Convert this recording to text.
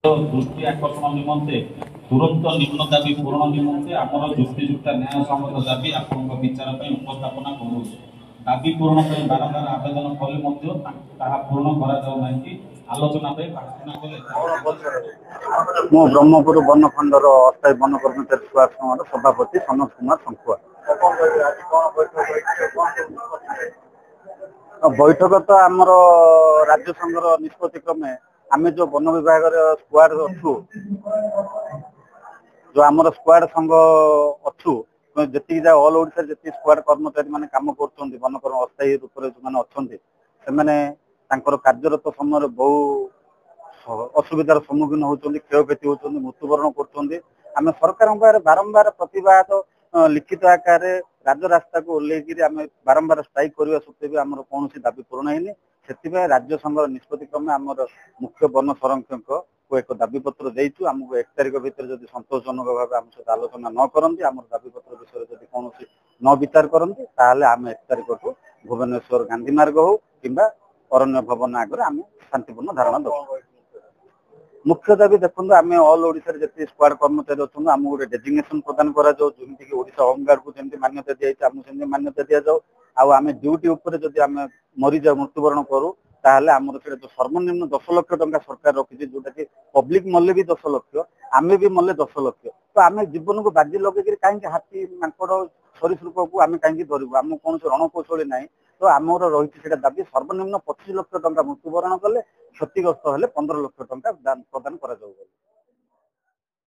ଦୃଷ୍ଟି ଆକର୍ଷଣ ନିମନ୍ତେ ତୁରନ୍ତ ନିମ୍ନ ଦାବି ପୂରଣ ନିମନ୍ତେ ଆମର ଯୁକ୍ତିଯୁକ୍ତ ନ୍ୟାୟସଙ୍ଗତ ଦାବି ଆପଣଙ୍କ ବିଚାର ପାଇଁ ଉପସ୍ଥାପନା କରୁଛୁ। ଦାବି ପୂରଣ ପାଇଁ ବାରମ୍ବାର ଆବେଦନ କଲେ ମଧ୍ୟ ତାହା ପୂରଣ କରାଯାଉ ନାହିଁ। ଆଲୋଚନା ପାଇଁ ପ୍ରାର୍ଥନା କଲେ ମୁଁ ବ୍ରହ୍ମପୁର ବନଖଣ୍ଡର ଅସ୍ଥାୟୀ ବନ କର୍ମଚାରୀ ସୁଭାଷ ସଂଘର ସଭାପତି ସନୋଜ କୁମାର ଶଙ୍କୁଆ। ବୈଠକ ତ ଆମର ରାଜ୍ୟ ସଂଘର ନିଷ୍ପତ୍ତି କ୍ରମେ ଆମେ ଯୋଉ ବନ ବିଭାଗର ସ୍କ୍ୱାଡ୍ ଅଛୁ, ଯୋଉ ଆମର ସ୍କ୍ୱାଡ୍ ସଂଘ ଅଛୁ, ଯେତିକି ଯା ଅଲ୍ ଓଡ଼ିଶାରେ ଯେତିକି ସ୍କ୍ୱାଡ୍ କର୍ମଚାରୀ ମାନେ କାମ କରୁଛନ୍ତି ବନକର୍ମ ଅସ୍ଥାୟୀ ରୂପରେ ଯୋଉମାନେ ଅଛନ୍ତି, ସେମାନେ ତାଙ୍କର କାର୍ଯ୍ୟରତ ସମୟରେ ବହୁ ଅସୁବିଧାର ସମ୍ମୁଖୀନ ହେଉଛନ୍ତି, କ୍ଷୟକ୍ଷତି ହେଉଛନ୍ତି, ମୃତ୍ୟୁବରଣ କରୁଛନ୍ତି। ଆମେ ସରକାରଙ୍କ ପାଖରେ ବାରମ୍ବାର ପ୍ରତିବାଦ ଲିଖିତ ଆକାରରେ ରାଜରାସ୍ତାକୁ ଓହ୍ଲେଇକିରି ଆମେ ବାରମ୍ବାର ଷ୍ଟ୍ରାଇକ୍ କରିବା ସତ୍ତ୍ୱେ ବି ଆମର କୌଣସି ଦାବି ପୂରଣ ହେଇନି। ସେଥିପାଇଁ ରାଜ୍ୟ ସଂଘର ନିଷ୍ପତ୍ତି କ୍ରମେ ଆମର ମୁଖ୍ୟ ବନ ସଂରକ୍ଷକଙ୍କୁ ଏକ ଦାବିପତ୍ର ଦେଇଛୁ। ଆମକୁ 1 ତାରିଖ ଭିତରେ ଯଦି ସନ୍ତୋଷଜନକ ଭାବେ ଆମ ସହିତ ଆଲୋଚନା ନ କରନ୍ତି, ଆମର ଦାବିପତ୍ର ବିଷୟରେ ଯଦି କୌଣସି ନ ବିଚାର କରନ୍ତି, ତାହେଲେ ଆମେ 1 ତାରିଖକୁ ଭୁବନେଶ୍ୱର ଗାନ୍ଧୀ ମାର୍ଗ ହଉ କିମ୍ବା ଅରଣ୍ୟ ଭବନ ଆଗରେ ଆମେ ଶାନ୍ତିପୂର୍ଣ୍ଣ ଧାରଣା ଦେବୁ। ମୁଖ୍ୟ ଦାବି ଦେଖନ୍ତୁ, ଆମେ ଅଲ୍ ଓଡ଼ିଶାରେ ଯେତିକି ସ୍କ୍ୱାଡ୍ କର୍ମଚାରୀ ଅଛନ୍ତି ଆମକୁ ଗୋଟେ ଡେଜିଗ୍ନେସନ୍ ପ୍ରଦାନ କରାଯାଉ, ଯେମିତିକି ଓଡ଼ିଶା ହୋମଗାର୍ଡକୁ ଯେମିତି ମାନ୍ୟତା ଦିଆଯାଇଛି ଆମକୁ ସେମିତି ମାନ୍ୟତା ଦିଆଯାଉ। ଆଉ ଆମେ ଡ୍ୟୁଟି ଉପରେ ଯଦି ଆମେ ମରିଯାଉ, ମୃତ୍ୟୁବରଣ କରୁ, ତାହେଲେ ଆମର ସେଇଟା ଯୋଉ ସର୍ବନିମ୍ନ 10 ଲକ୍ଷ ଟଙ୍କା ସରକାର ରଖିଛି, ଯୋଉଟାକି ପବ୍ଲିକ ମଲେ ବି 10 ଲକ୍ଷ, ଆମେ ବି ମଲେ 10 ଲକ୍ଷ। ତ ଆମେ ଜୀବନକୁ ବାଜି ଲଗେଇକିରି କାହିଁକି ହାତୀ ମାଙ୍କଡ ସରୀସୃପକୁ ଆମେ କାହିଁକି ଧରିବୁ? ଆମ କୌଣସି ରଣକୌଶଳୀ ନାହିଁ। ତ ଆମର ରହିଛି ସେଇଟା ଦାବି, ସର୍ବନିମ୍ନ 25 ଲକ୍ଷ ଟଙ୍କା ମୃତ୍ୟୁବରଣ କଲେ, କ୍ଷତିଗ୍ରସ୍ତ ହେଲେ 15 ଲକ୍ଷ ଟଙ୍କା ପ୍ରଦାନ କରାଯାଉ ବୋଲି।